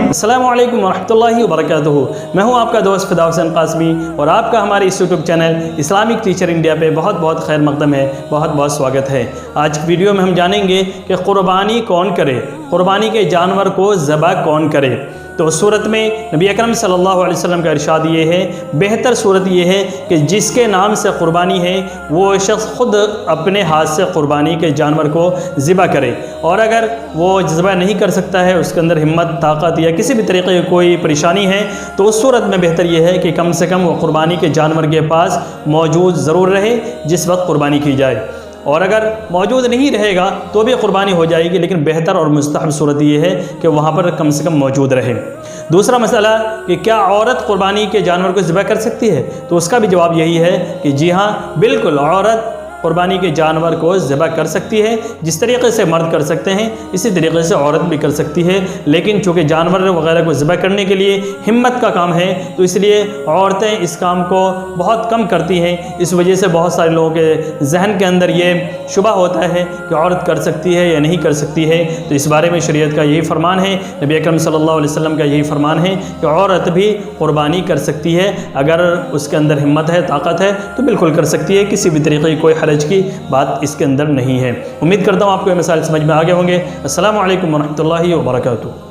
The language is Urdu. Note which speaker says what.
Speaker 1: السلام علیکم ورحمۃ اللہ وبرکاتہ۔ میں ہوں آپ کا دوست فدا حسین قاسمی اور آپ کا ہمارے اس YouTube channel Islamic teacher India پہ بہت بہت خیر مقدم ہے، بہت بہت سواگت ہے۔ آج کی ویڈیو میں ہم جانیں گے کہ قربانی کون کرے، قربانی کے جانور کو ذبح کون کرے۔ تو اس صورت میں نبی اکرم صلی اللہ علیہ وسلم کا ارشاد یہ ہے، بہتر صورت یہ ہے کہ جس کے نام سے قربانی ہے وہ شخص خود اپنے ہاتھ سے قربانی کے جانور کو ذبح کرے، اور اگر وہ ذبح نہیں کر سکتا ہے، اس کے اندر ہمت، طاقت یا کسی بھی طریقے کی کوئی پریشانی ہے، تو اس صورت میں بہتر یہ ہے کہ کم سے کم وہ قربانی کے جانور کے پاس موجود ضرور رہے جس وقت قربانی کی جائے، اور اگر موجود نہیں رہے گا تو بھی قربانی ہو جائے گی، لیکن بہتر اور مستحب صورت یہ ہے کہ وہاں پر کم سے کم موجود رہے۔ دوسرا مسئلہ کہ کیا عورت قربانی کے جانور کو ذبح کر سکتی ہے، تو اس کا بھی جواب یہی ہے کہ جی ہاں، بالکل عورت قربانی کے جانور کو ذبح کر سکتی ہے۔ جس طریقے سے مرد کر سکتے ہیں اسی طریقے سے عورت بھی کر سکتی ہے، لیکن چونکہ جانور وغیرہ کو ذبح کرنے کے لیے ہمت کا کام ہے تو اس لیے عورتیں اس کام کو بہت کم کرتی ہیں۔ اس وجہ سے بہت سارے لوگوں کے ذہن کے اندر یہ شبہ ہوتا ہے کہ عورت کر سکتی ہے یا نہیں کر سکتی ہے، تو اس بارے میں شریعت کا یہی فرمان ہے، نبی اکرم صلی اللہ علیہ وسلم کا یہی فرمان ہے کہ عورت بھی قربانی کر سکتی ہے، اگر اس کے اندر ہمت ہے، طاقت ہے تو بالکل کر سکتی ہے، کسی بھی طریقے کی کوئی حرج کی بات اس کے اندر نہیں ہے۔ امید کرتا ہوں آپ کو یہ مسائل سمجھ میں آ گئے ہوں گے۔ السلام علیکم ورحمۃ اللہ وبرکاتہ۔